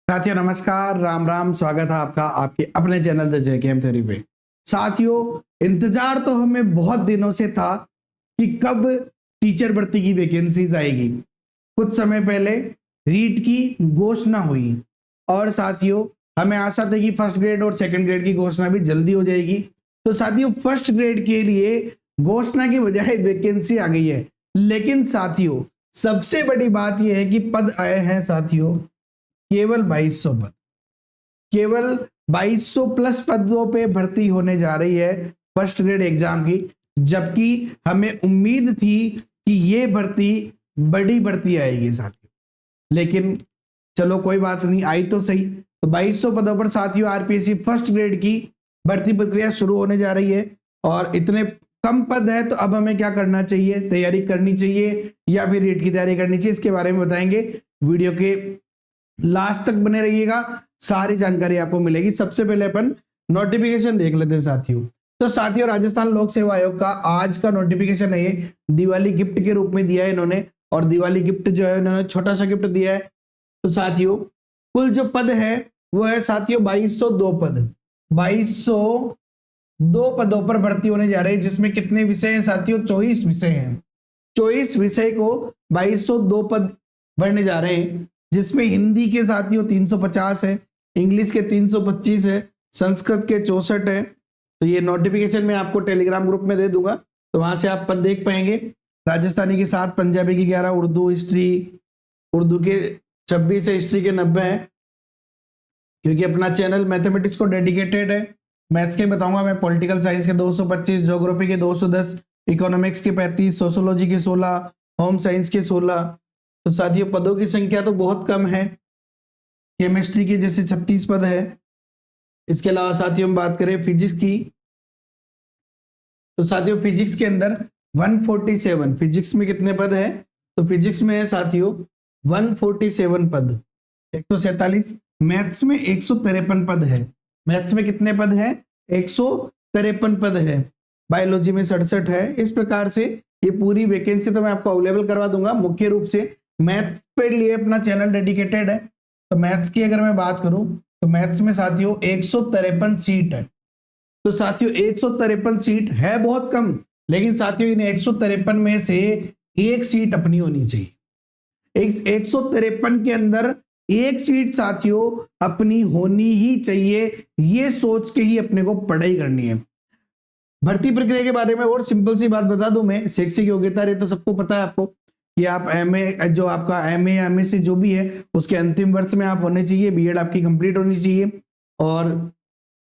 साथियों नमस्कार, राम राम। स्वागत है आपका आपके अपने चैनल द जेकेएम थ्योरी पे। साथियों, इंतजार तो हमें बहुत दिनों से था कि कब टीचर भर्ती की वैकेंसीज आएगी। कुछ समय पहले रीट की घोषणा हुई और साथियों हमें आशा थी कि फर्स्ट ग्रेड और सेकंड ग्रेड की घोषणा भी जल्दी हो जाएगी। तो साथियों फर्स्ट ग्रेड के लिए घोषणा की बजाय वैकेंसी आ गई है, लेकिन साथियों सबसे बड़ी बात यह है कि पद आए हैं साथियों केवल 2200 पद। केवल 2200 प्लस पदों पे भर्ती होने जा रही है फर्स्ट ग्रेड एग्जाम की, जबकि हमें उम्मीद थी कि ये भर्ती बड़ी भर्ती आएगी साथियों। लेकिन चलो कोई बात नहीं, आई तो सही। तो 2200 पदों पर साथियों आरपीएससी फर्स्ट ग्रेड की भर्ती प्रक्रिया शुरू होने जा रही है और इतने कम पद है तो अब हमें क्या करना चाहिए, तैयारी करनी चाहिए या फिर रीट की तैयारी करनी चाहिए, इसके बारे में बताएंगे। वीडियो के लास्ट तक बने रहिएगा, सारी जानकारी आपको मिलेगी। सबसे पहले अपन नोटिफिकेशन देख लेते हैं साथियों। तो साथियों राजस्थान लोक सेवा आयोग का आज का नोटिफिकेशन है, ये दिवाली गिफ्ट के रूप में दिया है इन्होंने, और दिवाली गिफ्ट जो है इन्होंने छोटा सा गिफ्ट दिया है। तो साथियों कुल जो पद है वो है साथियों 2202 पद। 2202 पदों पर भर्ती होने जा रहे हैं, जिसमें कितने विषय हैं साथियों? 24 विषय हैं। 24 विषय को 2202 पद भरने जा रहे हैं, जिसमें हिंदी के साथियों 350 है, इंग्लिश के 325 है, संस्कृत के 64 है। तो ये नोटिफिकेशन मैं आपको टेलीग्राम ग्रुप में दे दूंगा, तो वहां से आप पद देख पाएंगे। राजस्थानी के 7, पंजाबी की 11, उर्दू हिस्ट्री, उर्दू के 26 है, हिस्ट्री के 90 है। क्योंकि अपना चैनल मैथमेटिक्स को डेडिकेटेड है। मैथ्स के बताऊंगा मैं, पॉलिटिकल साइंस के 225, ज्योग्राफी के 210, इकोनॉमिक्स के 35, सोशोलॉजी के 16, होम साइंस के 16। तो साथियों पदों की संख्या तो बहुत कम है। केमिस्ट्री की जैसे 36 पद है। इसके अलावा साथियों हम बात करें फिजिक्स की, तो साथियों फिजिक्स के अंदर 147, फिजिक्स में कितने पद है? तो फिजिक्स में है साथियों 147 पद, 147। मैथ्स में 153 पद है। मैथ्स में कितने पद है? 153 पद है। बायोलॉजी में 67 है। इस प्रकार से ये पूरी वैकेंसी तो मैं आपको अवेलेबल करवा दूंगा। मुख्य रूप से मैथ्स पे लिए अपना चैनल डेडिकेटेड है। तो मैथ्स की अगर मैं बात करूं तो मैथ्स में साथियों 153 सीट है। तो साथियों 153 सीट है बहुत कम, लेकिन साथियों इन 153 में से एक सीट अपनी होनी चाहिए। 153 के अंदर एक सीट साथियों अपनी होनी ही चाहिए, ये सोच के ही अपने को पढ़ाई करनी है। भर्ती प्रक्रिया के बारे में और सिंपल सी बात बता दूं मैं, शैक्षिक योग्यता रहे तो सबको पता है आपको कि आप एमए, जो आपका एमए या एमएससी जो भी है उसके अंतिम वर्ष में आप होने चाहिए। बीएड आपकी कंप्लीट होनी चाहिए और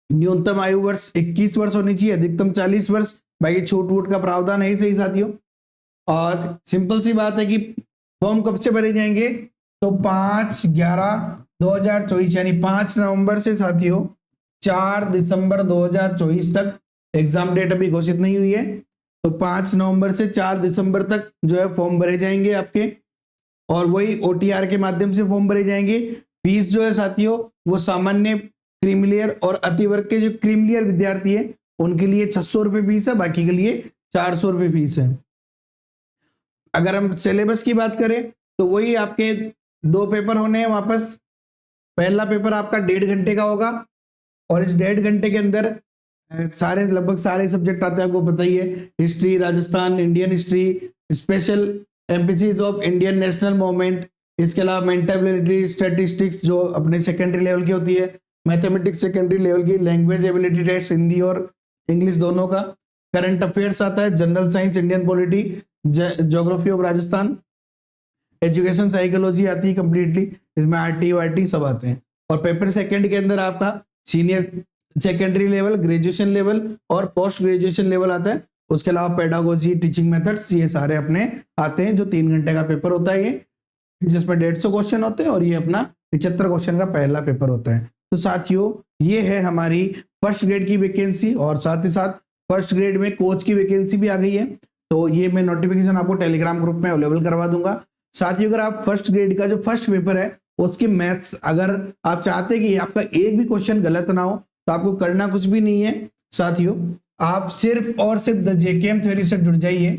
न्यूनतम आयु वर्ष 21 वर्ष होनी चाहिए, अधिकतम 40 वर्ष। बाकी छूट वूट का प्रावधान है सही साथियों। और सिंपल सी बात है कि फॉर्म कब से भरे जाएंगे? तो 5/11/2024 यानी 5 नवंबर से साथियों 4 दिसंबर 2024 तक। एग्जाम डेट अभी घोषित नहीं हुई है, तो 5 नवंबर से 4 दिसंबर तक जो है फॉर्म भरे जाएंगे आपके, और वही ओटीआर के माध्यम से फॉर्म भरे जाएंगे। फीस जो है साथियों वो सामान्य, क्रीमिलियर और अतिवर्ग के जो क्रीमिलियर विद्यार्थी है उनके लिए 600 रुपए फीस है, बाकी के लिए 400 रुपए फीस है। अगर हम सिलेबस की बात करें तो वही आपके 2 पेपर होने हैं वापस। पहला पेपर आपका 1.5 घंटे का होगा और इस 1.5 घंटे के अंदर सारे लगभग सारे सब्जेक्ट आते हैं, आपको पता ही है। History, Rajasthan, Indian history, special emphasis of Indian national movement, इसके अलावा मेंटल स्टैटिस्टिक्स जो अपने सेकेंडरी लेवल की होती है, मैथमेटिक्स सेकेंडरी लेवल की, लैंग्वेज एबिलिटी टेस्ट हिंदी और इंग्लिश दोनों का, करंट अफेयर्स आता है, general science, Indian polity, geography of Rajasthan, education psychology आती है कंप्लीटली, इसमें आरटी वारटी सब आते हैं। और पेपर सेकंड के अंदर आपका senior secondary level, graduation level और पोस्ट ग्रेजुएशन लेवल आता है। उसके अलावा पेडागोजी, टीचिंग मेथड्स, ये सारे अपने आते हैं। जो 3 घंटे का पेपर होता है ये, जिसमें 150 क्वेश्चन होते हैं और ये अपना 75 क्वेश्चन का पहला पेपर होता है। तो साथियों ये है हमारी फर्स्ट ग्रेड की वैकेंसी, और साथ ही साथ फर्स्ट ग्रेड में कोच की वैकेंसी भी आ गई है। तो ये मैं नोटिफिकेशन आपको टेलीग्राम ग्रुप में अवेलेबल करवा दूंगा। साथियों अगर आप फर्स्ट ग्रेड का जो फर्स्ट पेपर है उसके मैथ्स, अगर आप चाहते हैं कि आपका एक भी क्वेश्चन गलत ना हो, तो आपको करना कुछ भी नहीं है साथियों। आप सिर्फ और सिर्फ द जेकेएम थ्योरी से जुड़ जाइए।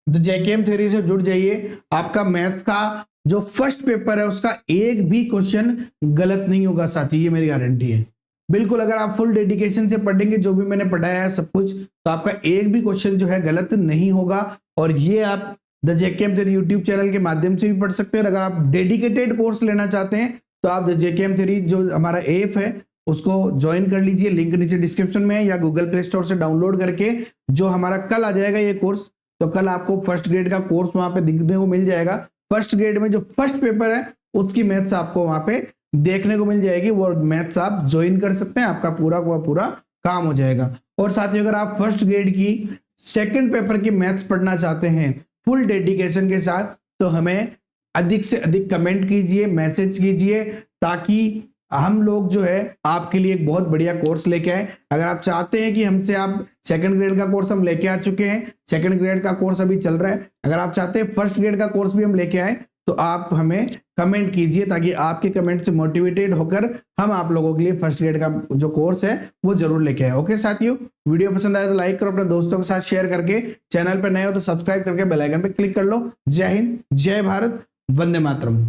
द जेकेएम थ्योरी से जुड़ जाइए। आपका मैथ्स का जो फर्स्ट पेपर है उसका एक भी क्वेश्चन गलत नहीं होगा साथी, ये मेरी गारंटी है। बिल्कुल, अगर आप फुल डेडिकेशन से पढ़ेंगे जो भी मैंने पढ़ाया है सब कुछ, तो आपका एक भी क्वेश्चन जो है गलत नहीं होगा। और ये आप the JKM theory YouTube channel के माध्यम से भी पढ़ सकते हैं। अगर आप डेडिकेटेड कोर्स लेना चाहते हैं तो आप द जेकेएम थ्योरी जो हमारा ऐप है उसको ज्वाइन कर लीजिए, लिंक नीचे डिस्क्रिप्शन में है, या गूगल प्ले स्टोर से डाउनलोड करके जो हमारा कल आ जाएगा ये कोर्स, तो कल आपको फर्स्ट ग्रेड का कोर्स वहां पे दिखने को मिल जाएगा। फर्स्ट ग्रेड में जो फर्स्ट पेपर है उसकी मैथ्स आपको वहां पे देखने को मिल जाएगी, वो मैथ्स आप ज्वाइन कर सकते हैं, आपका पूरा काम हो जाएगा। और साथ ही अगर आप फर्स्ट ग्रेड की सेकंड पेपर की मैथ्स पढ़ना चाहते हैं फुल डेडिकेशन के साथ, तो हमें अधिक से अधिक कमेंट कीजिए, मैसेज कीजिए, ताकि हम लोग जो है आपके लिए एक बहुत बढ़िया कोर्स लेके आए। अगर आप चाहते हैं कि हमसे आप सेकंड ग्रेड का कोर्स हम लेके आ चुके हैं, सेकंड ग्रेड का कोर्स अभी चल रहा है, अगर आप चाहते हैं फर्स्ट ग्रेड का कोर्स भी हम लेके आए, तो आप हमें कमेंट कीजिए, ताकि आपके कमेंट से मोटिवेटेड होकर हम आप लोगों के लिए फर्स्ट ग्रेड का जो कोर्स है वो जरूर लेके आए। ओके साथियों, वीडियो पसंद आए तो लाइक करो, अपने दोस्तों के साथ शेयर करके, चैनल पर नए हो तो सब्सक्राइब करके बेल आइकन पे क्लिक कर लो। जय हिंद, जय भारत, वंदे मातरम।